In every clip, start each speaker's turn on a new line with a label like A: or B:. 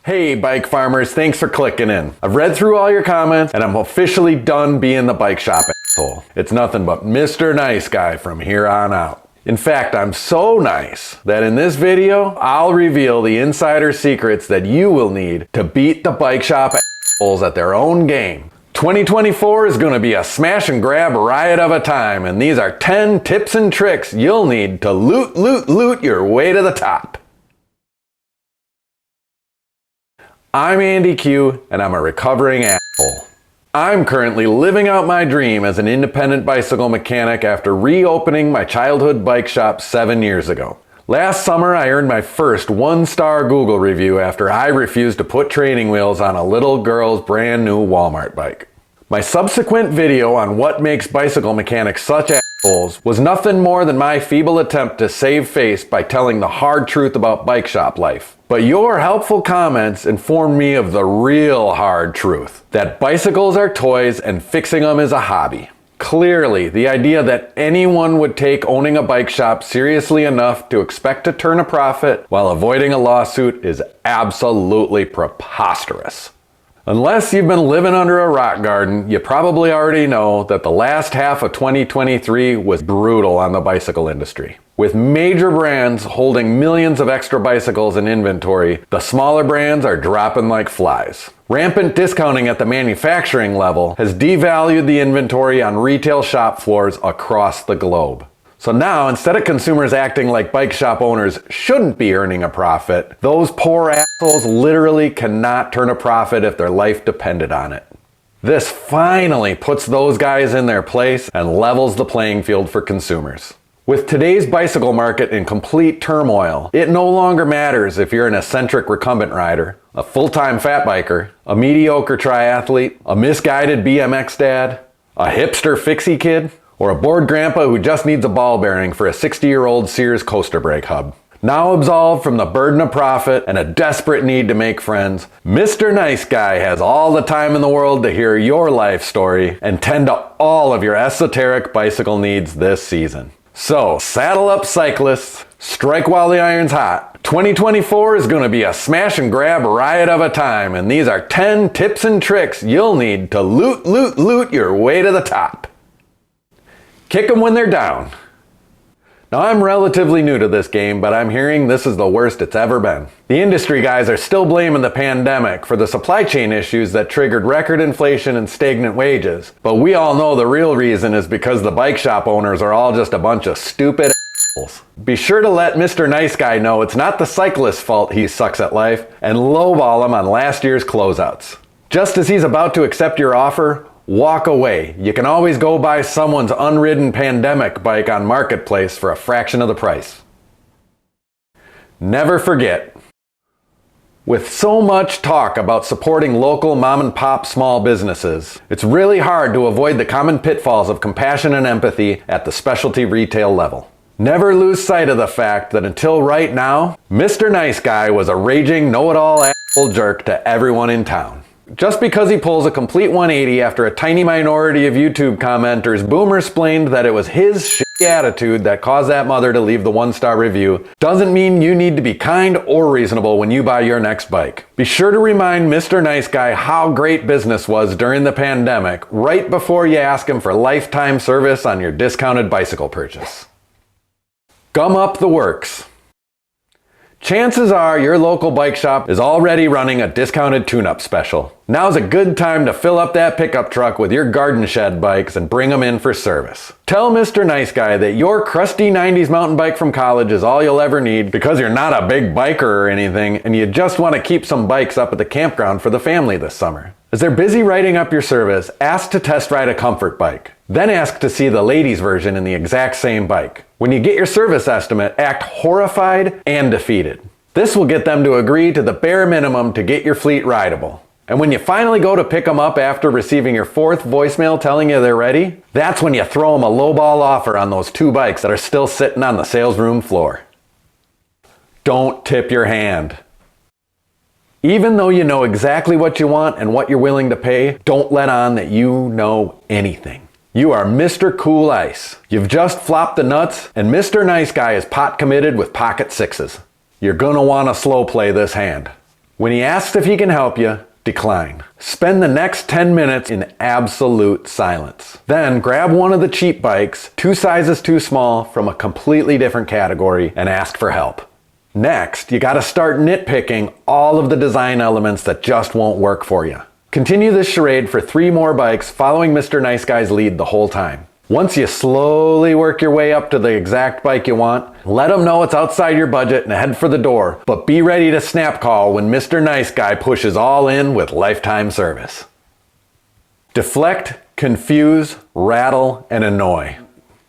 A: Hey bike farmers, thanks for clicking in. I've read through all your comments and I'm officially done being the bike shop asshole. It's nothing but Mr. Nice Guy from here on out. In fact, I'm so nice that in this video, I'll reveal the insider secrets that you will need to beat the bike shop assholes at their own game. 2024 is going to be a smash and grab riot of a time, and these are 10 tips and tricks you'll need to loot your way to the top. I'm Andy Q, and I'm a recovering asshole. I'm currently living out my dream as an independent bicycle mechanic after reopening my childhood bike shop 7 years ago. Last summer, I earned my first 1-star Google review after I refused to put training wheels on a little girl's brand new Walmart bike. My subsequent video on what makes bicycle mechanics such assholes was nothing more than my feeble attempt to save face by telling the hard truth about bike shop life. But your helpful comments informed me of the real hard truth, that bicycles are toys and fixing them is a hobby. Clearly, the idea that anyone would take owning a bike shop seriously enough to expect to turn a profit while avoiding a lawsuit is absolutely preposterous. Unless you've been living under a rock garden, you probably already know that the last half of 2023 was brutal on the bicycle industry. With major brands holding millions of extra bicycles in inventory, the smaller brands are dropping like flies. Rampant discounting at the manufacturing level has devalued the inventory on retail shop floors across the globe. So now, instead of consumers acting like bike shop owners shouldn't be earning a profit, those poor assholes literally cannot turn a profit if their life depended on it. This finally puts those guys in their place and levels the playing field for consumers. With today's bicycle market in complete turmoil, it no longer matters if you're an eccentric recumbent rider, a full-time fat biker, a mediocre triathlete, a misguided BMX dad, a hipster fixie kid, or a bored grandpa who just needs a ball bearing for a 60-year-old Sears coaster brake hub. Now absolved from the burden of profit and a desperate need to make friends, Mr. Nice Guy has all the time in the world to hear your life story and tend to all of your esoteric bicycle needs this season. So, saddle up cyclists, strike while the iron's hot. 2024 is going to be a smash and grab riot of a time, and these are 10 tips and tricks you'll need to loot your way to the top. Kick them when they're down. Now, I'm relatively new to this game, but I'm hearing this is the worst it's ever been. The industry guys are still blaming the pandemic for the supply chain issues that triggered record inflation and stagnant wages. But we all know the real reason is because the bike shop owners are all just a bunch of stupid assholes. Be sure to let Mr. Nice Guy know it's not the cyclist's fault he sucks at life, and lowball him on last year's closeouts. Just as he's about to accept your offer, walk away. You can always go buy someone's unridden pandemic bike on Marketplace for a fraction of the price. Never forget, with so much talk about supporting local mom and pop small businesses, it's really hard to avoid the common pitfalls of compassion and empathy at the specialty retail level. Never lose sight of the fact that until right now, Mr. Nice Guy was a raging know-it-all asshole jerk to everyone in town. Just because he pulls a complete 180 after a tiny minority of YouTube commenters boomer-splained that it was his shitty attitude that caused that mother to leave the 1-star review doesn't mean you need to be kind or reasonable when you buy your next bike. Be sure to remind Mr. Nice Guy how great business was during the pandemic right before you ask him for lifetime service on your discounted bicycle purchase. Gum up the works. Chances are your local bike shop is already running a discounted tune-up special. Now's a good time to fill up that pickup truck with your garden shed bikes and bring them in for service. Tell Mr. Nice Guy that your crusty 90s mountain bike from college is all you'll ever need because you're not a big biker or anything and you just want to keep some bikes up at the campground for the family this summer. As they're busy writing up your service, ask to test ride a comfort bike. Then ask to see the ladies' version in the exact same bike. When you get your service estimate, act horrified and defeated. This will get them to agree to the bare minimum to get your fleet rideable. And when you finally go to pick them up after receiving your 4th voicemail telling you they're ready, that's when you throw them a lowball offer on those 2 bikes that are still sitting on the sales room floor. Don't tip your hand. Even though you know exactly what you want and what you're willing to pay, don't let on that you know anything. You are Mr. Cool Ice. You've just flopped the nuts, and Mr. Nice Guy is pot committed with pocket sixes. You're gonna want to slow play this hand. When he asks if he can help you, decline. Spend the next 10 minutes in absolute silence. Then grab one of the cheap bikes, 2 sizes too small, from a completely different category, and ask for help. Next, you gotta start nitpicking all of the design elements that just won't work for you. Continue this charade for 3 more bikes, following Mr. Nice Guy's lead the whole time. Once you slowly work your way up to the exact bike you want, let him know it's outside your budget and head for the door, but be ready to snap call when Mr. Nice Guy pushes all in with lifetime service. Deflect, confuse, rattle, and annoy.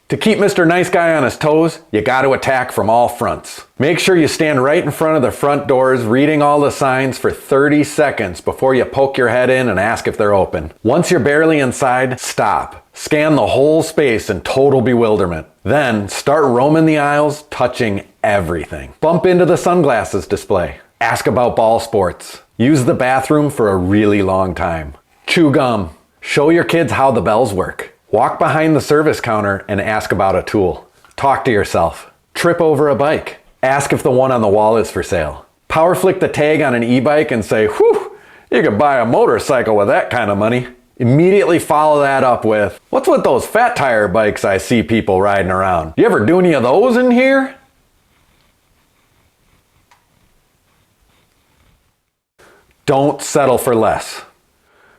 A: To keep Mr. Nice Guy on his toes, you got to attack from all fronts. Make sure you stand right in front of the front doors, reading all the signs for 30 seconds before you poke your head in and ask if they're open. Once you're barely inside, stop. Scan the whole space in total bewilderment. Then start roaming the aisles, touching everything. Bump into the sunglasses display. Ask about ball sports. Use the bathroom for a really long time. Chew gum. Show your kids how the bells work. Walk behind the service counter and ask about a tool. Talk to yourself. Trip over a bike. Ask if the one on the wall is for sale. Power flick the tag on an e-bike and say, "Whew, you could buy a motorcycle with that kind of money." Immediately follow that up with, "What's with those fat tire bikes I see people riding around? You ever do any of those in here?" Don't settle for less.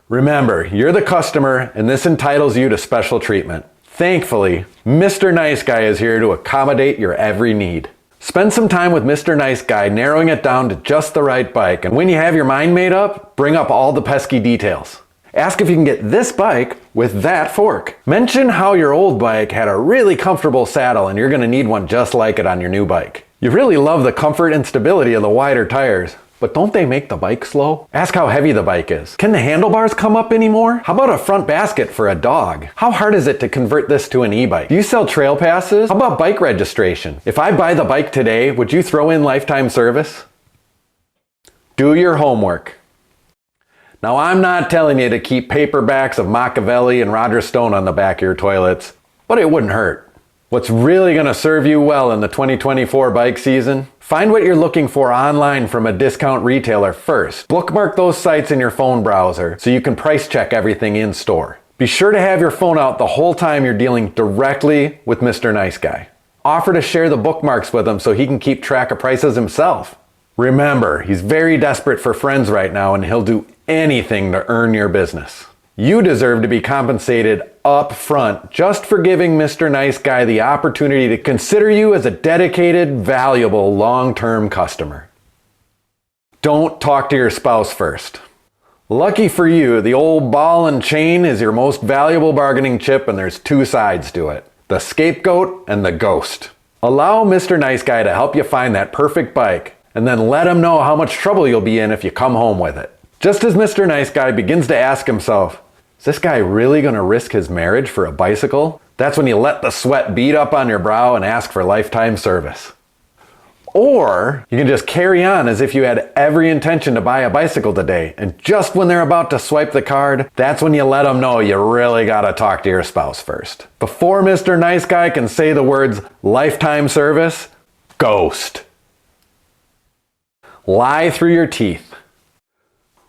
A: Remember, you're the customer and this entitles you to special treatment. Thankfully, Mr. Nice Guy is here to accommodate your every need. Spend some time with Mr. Nice Guy narrowing it down to just the right bike, and when you have your mind made up, bring up all the pesky details. Ask if you can get this bike with that fork. Mention how your old bike had a really comfortable saddle and you're going to need one just like it on your new bike. You really love the comfort and stability of the wider tires, but don't they make the bike slow? Ask how heavy the bike is. Can the handlebars come up anymore? How about a front basket for a dog? How hard is it to convert this to an e-bike? Do you sell trail passes? How about bike registration? If I buy the bike today, would you throw in lifetime service? Do your homework. Now, I'm not telling you to keep paperbacks of Machiavelli and Roger Stone on the back of your toilets, but it wouldn't hurt. What's really going to serve you well in the 2024 bike season? Find what you're looking for online from a discount retailer first. Bookmark those sites in your phone browser so you can price check everything in store. Be sure to have your phone out the whole time you're dealing directly with Mr. Nice Guy. Offer to share the bookmarks with him so he can keep track of prices himself. Remember, he's very desperate for friends right now and he'll do anything to earn your business. You deserve to be compensated up front just for giving Mr. Nice Guy the opportunity to consider you as a dedicated, valuable, long-term customer. Don't talk to your spouse first. Lucky for you, the old ball and chain is your most valuable bargaining chip and there's 2 sides to it. The scapegoat and the ghost. Allow Mr. Nice Guy to help you find that perfect bike and then let him know how much trouble you'll be in if you come home with it. Just as Mr. Nice Guy begins to ask himself, is this guy really going to risk his marriage for a bicycle? That's when you let the sweat bead up on your brow and ask for lifetime service. Or you can just carry on as if you had every intention to buy a bicycle today, and just when they're about to swipe the card, that's when you let them know you really got to talk to your spouse first. Before Mr. Nice Guy can say the words lifetime service, ghost. Lie through your teeth.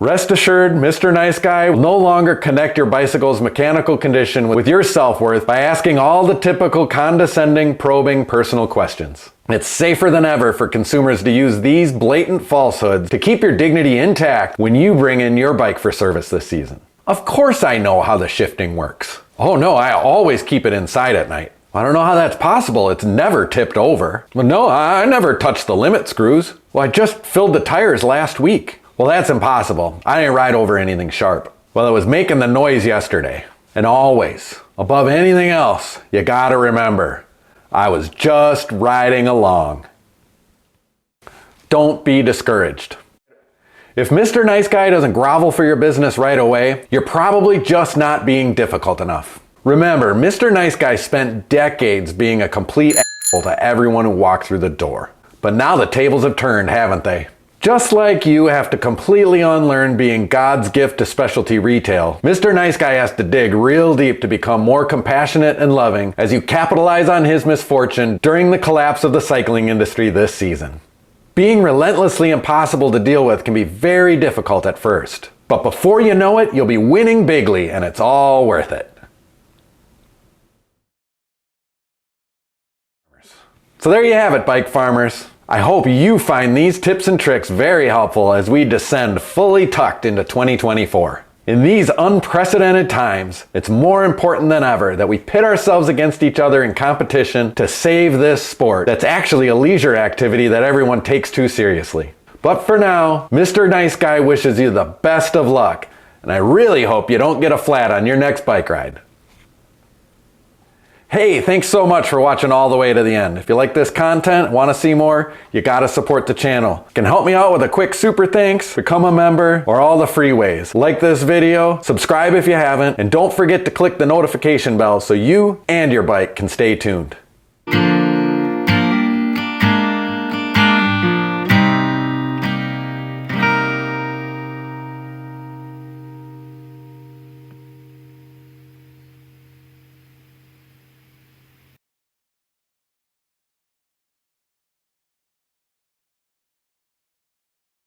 A: Rest assured, Mr. Nice Guy will no longer connect your bicycle's mechanical condition with your self-worth by asking all the typical condescending, probing, personal questions. It's safer than ever for consumers to use these blatant falsehoods to keep your dignity intact when you bring in your bike for service this season. Of course I know how the shifting works. Oh no, I always keep it inside at night. I don't know how that's possible. It's never tipped over. Well, no, I never touched the limit screws. Well, I just filled the tires last week. Well, that's impossible. I didn't ride over anything sharp. Well, it was making the noise yesterday. And always, above anything else, you gotta remember, I was just riding along. Don't be discouraged. If Mr. Nice Guy doesn't grovel for your business right away, you're probably just not being difficult enough. Remember, Mr. Nice Guy spent decades being a complete asshole to everyone who walked through the door. But now the tables have turned, haven't they? Just like you have to completely unlearn being God's gift to specialty retail, Mr. Nice Guy has to dig real deep to become more compassionate and loving as you capitalize on his misfortune during the collapse of the cycling industry this season. Being relentlessly impossible to deal with can be very difficult at first. But before you know it, you'll be winning bigly, and it's all worth it. So there you have it, bike farmers. I hope you find these tips and tricks very helpful as we descend fully tucked into 2024. In these unprecedented times, it's more important than ever that we pit ourselves against each other in competition to save this sport that's actually a leisure activity that everyone takes too seriously. But for now, Mr. Nice Guy wishes you the best of luck, and I really hope you don't get a flat on your next bike ride. Hey, thanks so much for watching all the way to the end. If you like this content, want to see more, you gotta support the channel. You can help me out with a quick super thanks, become a member, or all the free ways. Like this video, subscribe if you haven't, and don't forget to click the notification bell so you and your bike can stay tuned.